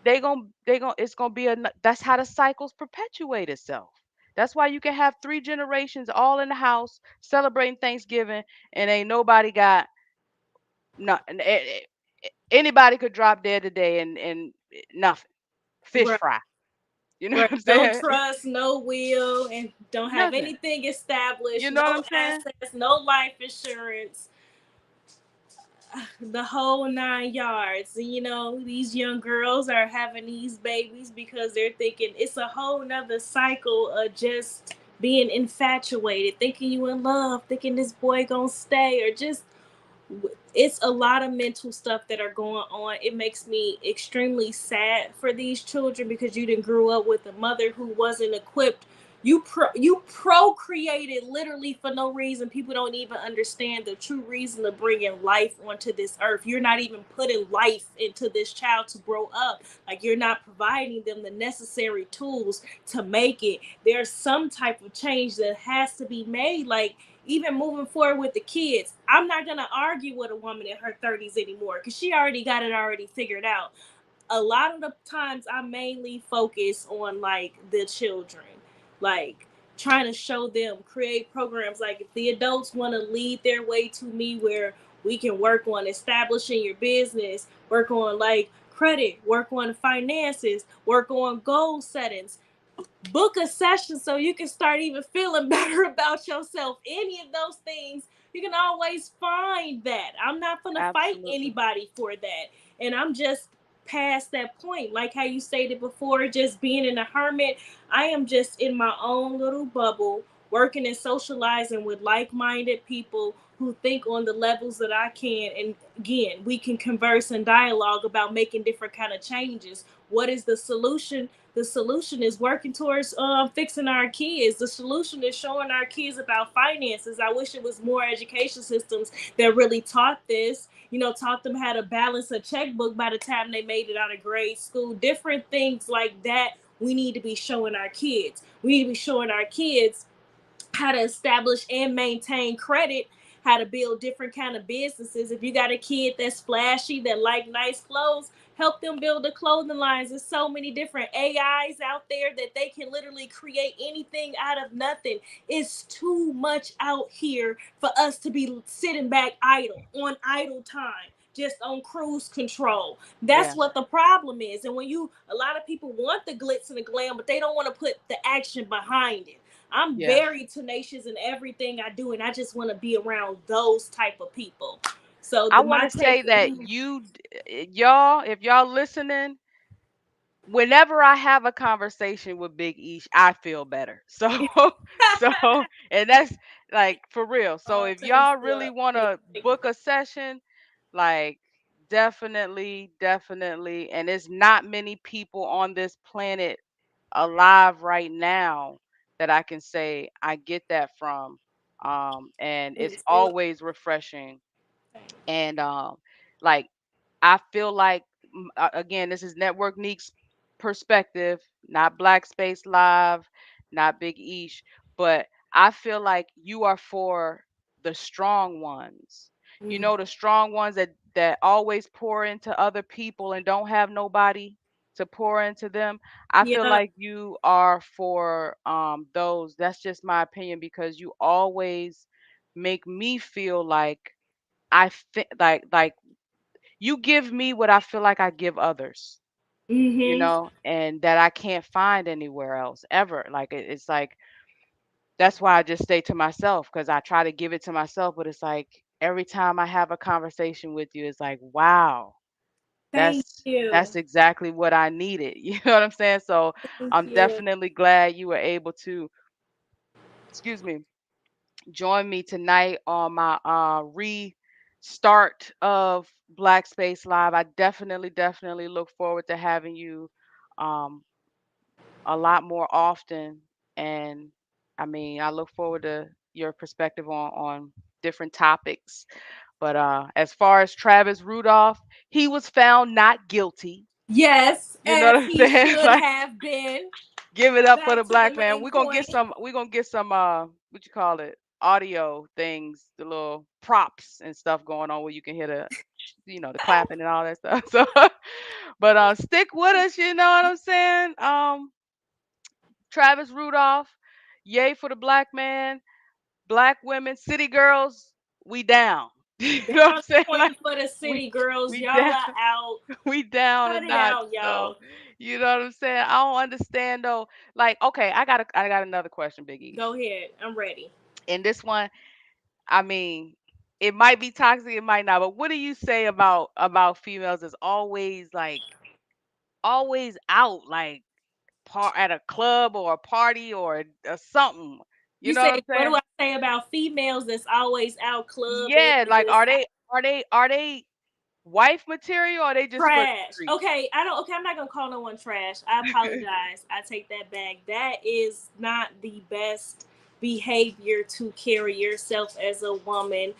they going to it's going to be that's how the cycles perpetuate itself. That's why you can have 3 generations all in the house celebrating Thanksgiving and ain't nobody got not anybody could drop dead today and nothing. Fish Right. fry. You know Right. what I'm No saying? trust, no will, and don't have Nothing. anything established, You know what no I'm saying? assets, no life insurance, the whole 9 yards. And, these young girls are having these babies because they're thinking it's a whole nother cycle of just being infatuated, thinking you in love, thinking this boy gonna stay, or just it's a lot of mental stuff that are going on. It makes me extremely sad for these children because you didn't grow up with a mother who wasn't equipped. You procreated literally for no reason. People don't even understand the true reason of bringing life onto this earth. You're not even putting life into this child to grow up. Like, you're not providing them the necessary tools to make it. There's some type of change that has to be made. Like, even moving forward with the kids, I'm not gonna argue with a woman in her 30s anymore because she already got it already figured out. A lot of the times I mainly focus on like the children, like trying to show them, create programs. Like, if the adults want to lead their way to me, where we can work on establishing your business, work on like credit, work on finances, work on goal settings, book a session so you can start even feeling better about yourself. Any of those things, you can always find that. I'm not going to fight Absolutely. anybody for that. And I'm just past that point. Like how you stated before, just being in a hermit, I am just in my own little bubble, working and socializing with like minded people who think on the levels that I can. And again, we can converse and dialogue about making different kind of changes. What is the solution? The solution is working towards fixing our kids. The solution is showing our kids about finances. I wish it was more education systems that really taught this, taught them how to balance a checkbook by the time they made it out of grade school. Different things like that we need to be showing our kids. We need to be showing our kids how to establish and maintain credit, how to build different kind of businesses. If you got a kid that's flashy, that like nice clothes, help them build the clothing lines. There's so many different AIs out there that they can literally create anything out of nothing. It's too much out here for us to be sitting back idle on idle time, just on cruise control. That's Yeah. what the problem is. And when you, a lot of people want the glitz and the glam, but they don't want to put the action behind it. I'm Yeah. very tenacious in everything I do, and I just want to be around those type of people. So I want my to say take. that y'all, if y'all listening, whenever I have a conversation with Big Ish, I feel better. So, so, and that's like for real. So, Oh, if thanks, y'all really love. want Thank to you. book a session, like definitely, definitely, and it's not many people on this planet alive right now that I can say I get that from. And it's Thanks, love. always refreshing. Thank And like I feel like again, this is Network Neek's perspective, not Black Space Live, not Big Ish, but I feel like you are for the strong ones. You you. know, the strong ones that always pour into other people and don't have nobody to pour into them. I feel Yeah. like you are for those. That's just my opinion because you always make me feel like I think like you give me what I feel like I give others, you Mm-hmm. know, and that I can't find anywhere else ever. Like it's like that's why I just stay to myself because I try to give it to myself, but it's like every time I have a conversation with you, it's like, wow, Thank you. that's exactly what I needed. You know what I'm saying? So Thank I'm you. definitely glad you were able to, excuse me, join me tonight on my restart of Black Space Live. I definitely, definitely look forward to having you um, a lot more often. And I mean, I look forward to your perspective on different topics. But as far as Travis Rudolph, he was found not guilty. Yes, You know what as I'm he saying? should Like, have been. give it up for the Back to the black man. main We're gonna get point. some what you call it? Audio things, the little props and stuff going on where you can hear the the clapping and all that stuff. So but stick with us, you know what I'm saying? Travis Rudolph, yay for the black man, black women, city girls, we down. You know what I'm Down saying? Like point for the we city girls. we Y'all down are out. we down a Cut it notch. out, So y'all. you know what I'm saying? I don't understand though. Like, okay, I got another question, Big Go Ish. ahead. I'm ready. And this one, I mean, it might be toxic, it might not, but what do you say about females that's always like always out like at a club or a party or something? You You know what said, I'm what do saying? I say about females that's always out clubbing Yeah, and like just are they wife material or are they just for the trash? streets? Okay, I don't. Okay, I'm not gonna call no one trash. I apologize. I take that back. That is not the best behavior to carry yourself as a woman.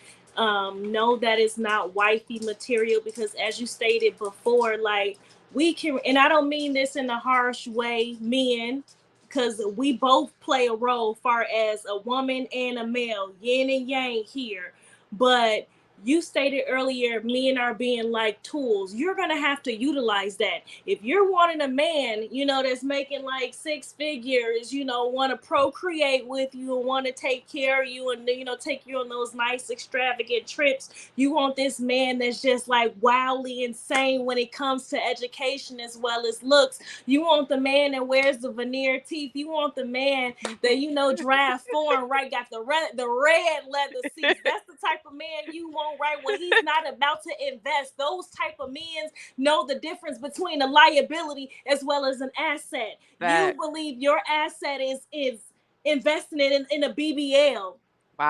No, that is not wifey material because, as you stated before, like we can, and I don't mean this in a harsh way, men, because we both play a role, far as a woman and a male, yin and yang here, but you stated earlier men are being like tools. You're gonna have to utilize that. If you're wanting a man, that's making like six figures, want to procreate with you and want to take care of you and take you on those nice extravagant trips, you want this man that's just like wildly insane when it comes to education as well as looks. You want the man that wears the veneer teeth. You want the man that drive foreign, right? Got the red leather seats. That's the type of man you want, right? When he's not about to invest. Those type of men know the difference between a liability as well as an asset. You Facts. believe your asset is investing in a BBL.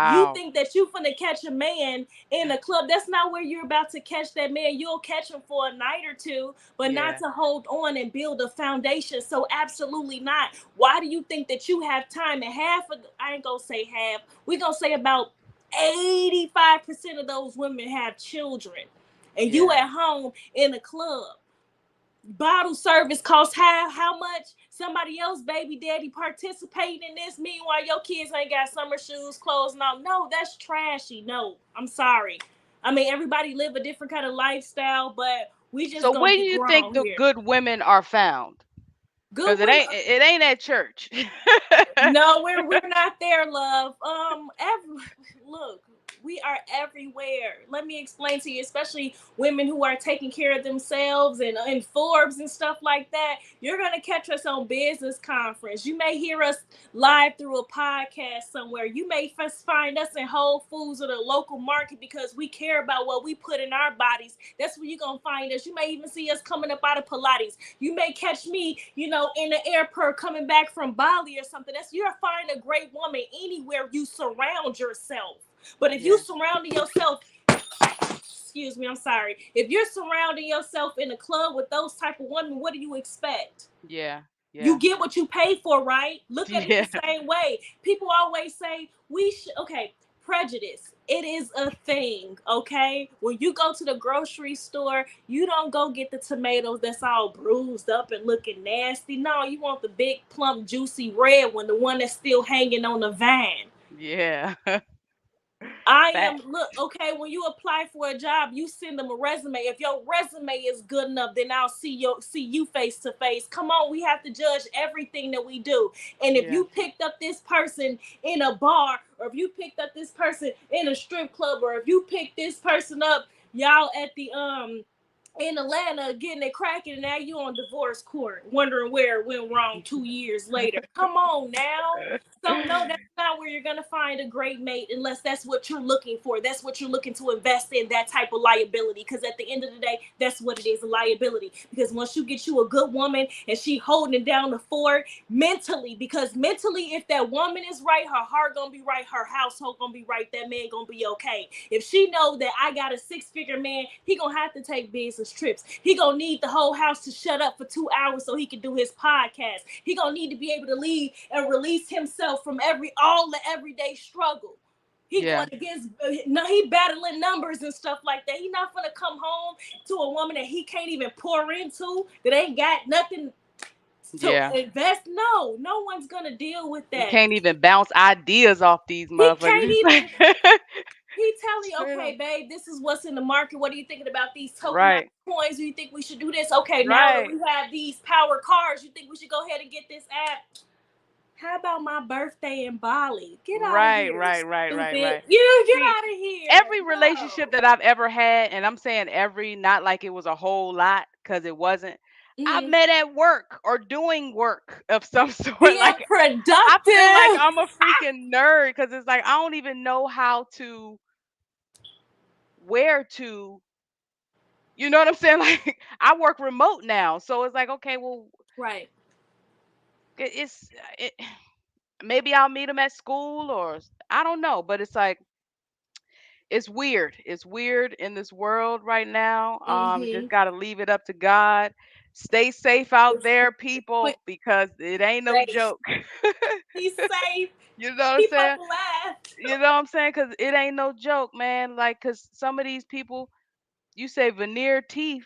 You Wow. think that you finna catch a man in a club. That's not where you're about to catch that man. You'll catch him for a night or two, but not Yeah. to hold on and build a foundation. So absolutely not. Why do you think that you have time? And half of, I ain't gonna say half, we're gonna say about 85% of those women have children. And you Yeah. at home in a club. bottle service costs how much, somebody else baby daddy participating in this, meanwhile your kids ain't got summer shoes, clothes, no, that's trashy. No, I'm sorry. I mean, everybody live a different kind of lifestyle, but we just So gonna where do be you think grown the here. good women are found? Good Because women. it ain't at church. No, we're not there, love. Look, we are everywhere. Let me explain to you, especially women who are taking care of themselves and in Forbes and stuff like that. You're gonna catch us on business conference. You may hear us live through a podcast somewhere. You may first find us in Whole Foods or the local market because we care about what we put in our bodies. That's where you're gonna find us. You may even see us coming up out of Pilates. You may catch me, in the airport coming back from Bali or something. That's You're finding a great woman anywhere you surround yourself. But if you Yeah. surrounding yourself, excuse me, I'm sorry. If you're surrounding yourself in a club with those type of women, what do you expect? Yeah. You Yeah. get what you pay for, right? Look at it the Yeah. same way. People always say we should, okay, prejudice. It is a thing, okay? When you go to the grocery store, you don't go get the tomatoes that's all bruised up and looking nasty. No, you want the big, plump, juicy red one, the one that's still hanging on the vine. Yeah. I Fact. am look okay. When you apply for a job, you send them a resume. If your resume is good enough, then I'll see you face to face. Come on, we have to judge everything that we do. And if Yeah. you picked up this person in a bar, or if you picked up this person in a strip club, or if you picked this person up, y'all at the in Atlanta getting it cracking, and now you on divorce court, wondering where it went wrong 2 years later. Come on now. So no, that's not where you're gonna find a great mate unless that's what you're looking for. That's what you're looking to invest in, that type of liability. Because at the end of the day, that's what it is, a liability. Because once you get you a good woman and she holding it down the fort mentally, because mentally, if that woman is right, her heart gonna be right, her household gonna be right, that man gonna be okay. If she know that I got a six-figure man, he gonna have to take business trips. He gonna need the whole house to shut up for 2 hours so he can do his podcast. He gonna need to be able to leave and release himself from all the everyday struggle. He Yeah. going against no, he battling numbers and stuff like that. He not gonna come home to a woman that he can't even pour into, that ain't got nothing to Yeah. invest. No, no one's gonna deal with You that. can't even bounce ideas off these He can't motherfuckers. It's even. like He telling you, straight up. okay, babe, this is what's in the market. What are you thinking about these tokenized Right. coins? Do you think we should do this? Okay, now that Right. we have these power cars, you think we should go ahead and get this app? How about my birthday in Bali? Get out of Right. here, Right. Right. Right. stupid. Right. You get See, out of here. every relationship No. that I've ever had, and I'm saying every, not like it was a whole lot, because it wasn't. I've Mm-hmm. met at work or doing work of some sort. Being Like I feel like productive. I'm a freaking nerd because it's like I don't even know how to where to. You know what I'm saying? Like I work remote now, so it's like okay, well, Right. it's it, maybe I'll meet them at school or I don't know, but it's like it's weird. It's weird in this world right now. Mm-hmm. Just gotta leave it up to God. Stay safe out there, But people, because it ain't no safe. joke. Be safe. You know what I'm Keep us saying? alive. You know what I'm saying? Cause it ain't no joke, man. Like, cause some of these people, you say veneer teeth,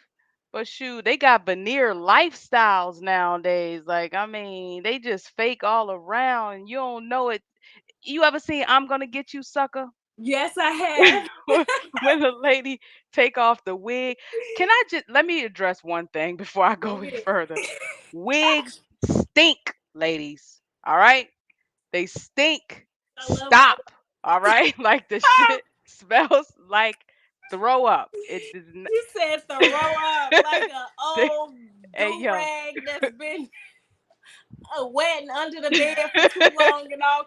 but shoot, they got veneer lifestyles nowadays. Like, I mean, they just fake all around, and you don't know it. You ever seen "I'm Gonna Get You, Sucker"? Yes, I have. When the lady take off the wig. Can I just let me address one thing before I Go go any ahead. further? Wigs stink, ladies. All right? They stink. I love my. Stop. All right? Like the shit smells like throw up. It does not. You said throw up like a they, old hey do yo. rag that's been wet and under the bed for too long and all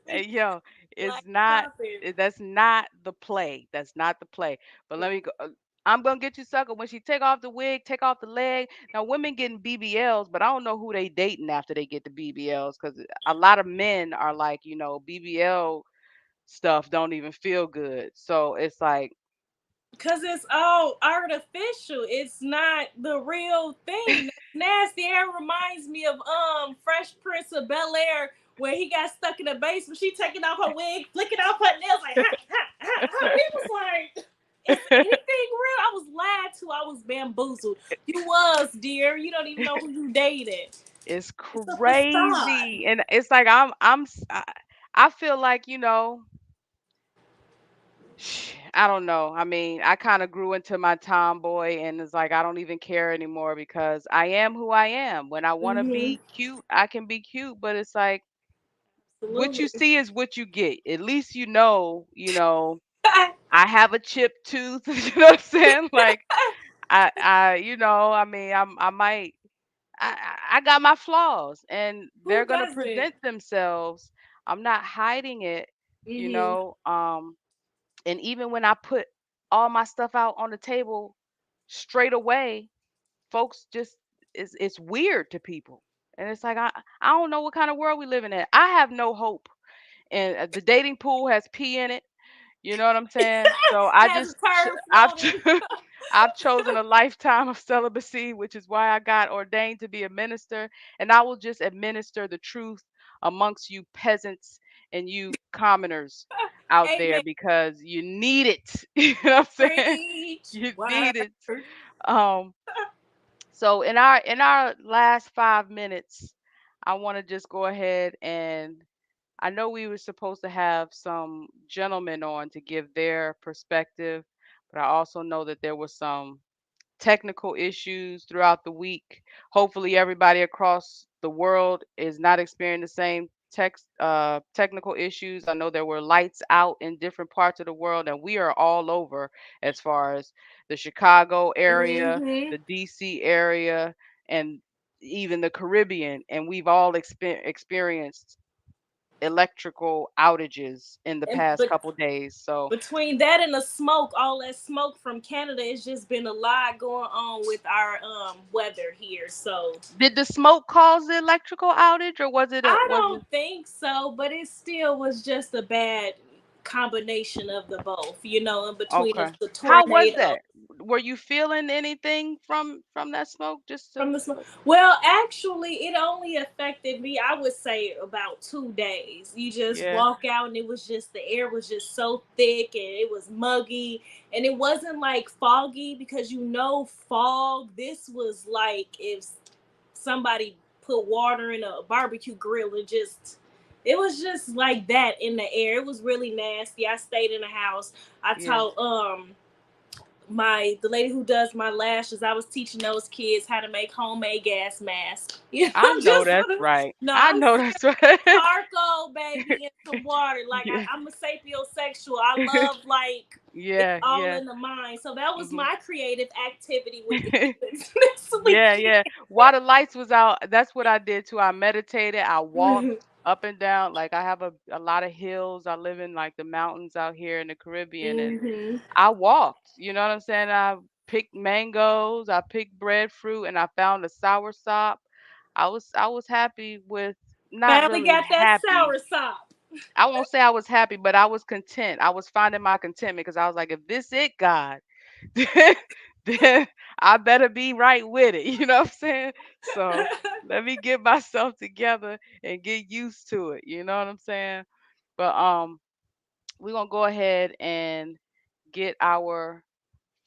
Hey crusty. yo, it's Like not. stop it. That's not the play. That's not the play. But let me go. I'm gonna get you, sucker. When she take off the wig, take off the leg. Now women getting BBLs, but I don't know who they dating after they get the BBLs, because a lot of men are like, BBL stuff don't even feel good. So it's like, Cause it's all artificial. It's not the real thing. That's nasty. It reminds me of Fresh Prince of Bel Air where he got stuck in the basement. She taking off her wig, flicking off her nails like ha ha ha ha. He was like, is anything real? I was lied tattoo, I was bamboozled. You was, dear. You don't even know who you dated. It's It's a facade. crazy. And it's like I feel like, I don't know. I mean, I kind of grew into my tomboy and it's like I don't even care anymore because I am who I am. When I want to Mm-hmm. be cute, I can be cute, but it's like what you Absolutely. see is what you get. At least I have a chipped tooth, you know what I'm saying? Like I mean, I might I got my flaws and they're Who going to doesn't? present themselves. I'm not hiding it, you Mm-hmm. know. And even when I put all my stuff out on the table straight away, folks just it's weird to people. And it's like I don't know what kind of world we live in. I have no hope. And the dating pool has pee in it. You know what I'm saying? So Has a turd I've floating. I've chosen a lifetime of celibacy, which is why I got ordained to be a minister, and I will just administer the truth amongst you peasants and you commoners out there Amen. because you need it. You know what I'm saying? Preach. You need it. Word. Um so in our last 5 minutes, I want to just go ahead and I know we were supposed to have some gentlemen on to give their perspective, but I also know that there was some technical issues throughout the week. Hopefully, everybody across the world is not experiencing the same technical issues. I know there were lights out in different parts of the world, and we are all over as far as the Chicago area, Mm-hmm. the DC area, and even the Caribbean, and we've all experienced electrical outages in the And past but couple days. So, between that and the smoke, all that smoke from Canada, it's just been a lot going on with our weather here. So did the smoke cause the electrical outage, or was it a I was it don't think so, but it still was just a bad combination of the both, in between okay? the How was tornado. that? Were you feeling anything from that smoke? Just to From the smoke. Well, actually, it only affected me, I would say, about 2 days. You just yeah, walk out, and it was just the air was just so thick, and it was muggy, and it wasn't like foggy because fog. This was like if somebody put water in a barbecue grill and just. It was just like that in the air. It was really nasty. I stayed in the house. I yeah. taught the lady who does my lashes. I was teaching those kids how to make homemade gas masks. I know Just that's right. no, I I'm know that's right. charcoal, baby, in some water. Like Yeah, I'm a sapiosexual. I love like it's yeah, all yeah. in the mind. So that was Mhm. my creative activity with the kids this Yeah, yeah. weekend. While the lights was out, that's what I did too. I meditated. I walked up and down. Like I have a lot of hills. I live in like the mountains out here in the Caribbean, and Hmm. I walked. You know what I'm saying? I picked mangoes. I picked breadfruit, and I found a sour sop. I was happy with not Finally really got that happy. sour sop. I won't say I was happy, but I was content. I was finding my contentment because I was like, if this it, God, then, then I better be right with it. You know what I'm saying? So let me get myself together and get used to it. You know what I'm saying? But we're gonna go ahead and get our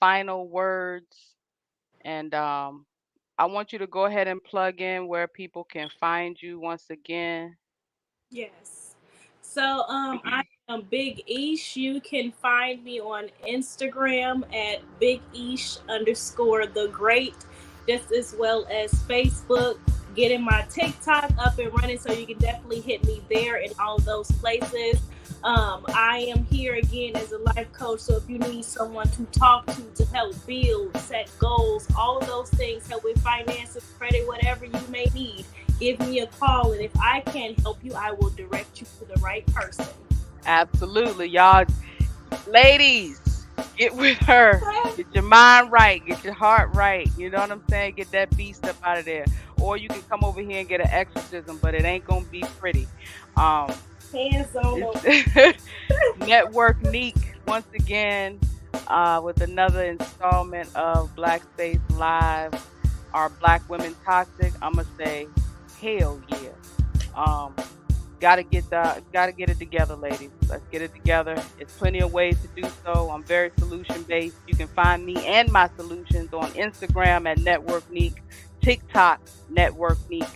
final words, and I want you to go ahead and plug in where people can find you once again. Yes. So I am Big Ish. You can find me on Instagram at Big Ish underscore the great, just as well as Facebook. Getting my TikTok up and running, so you can definitely hit me there in all those places. I am here again as a life coach, so if you need someone to talk to help build, set goals, all of those things, help with finances, credit, whatever you may need, give me a call. And if I can't help you, I will direct you to the right person. Absolutely, y'all. Ladies, get with her. Get your mind right. Get your heart right. You know what I'm saying? Get that beast up out of there. Or you can come over here and get an exorcism, but it ain't gonna be pretty. Um, Hands on it's them. Network Neek once again with another installment of Black Space Live. Are Black women toxic? I'm gonna say hell yeah. Um, Gotta get it together, ladies. Let's get it together. It's plenty of ways to do so. I'm very solution based. You can find me and my solutions on Instagram at Network Neek, TikTok Network Neek.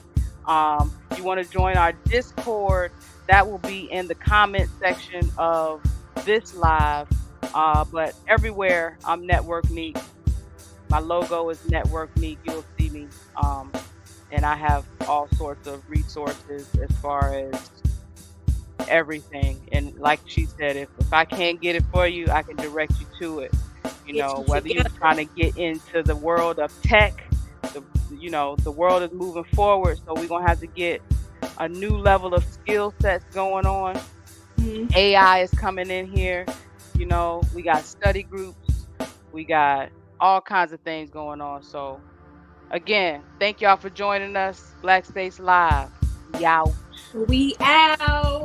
You want to join our Discord? That will be in the comment section of this live. But everywhere I'm Network Neek. My logo is Network Neek. You'll see me. And I have all sorts of resources as far as everything. And like she said, if I can't get it for you, I can direct you to it. Get you Whether you're together. trying to get into the world of tech, the the world is moving forward, so we're gonna have to get a new level of skill sets going on. Mhm. AI is coming in here. We got study groups, we got all kinds of things going on. So again, thank y'all for joining us. Black Space Live. We out. We out.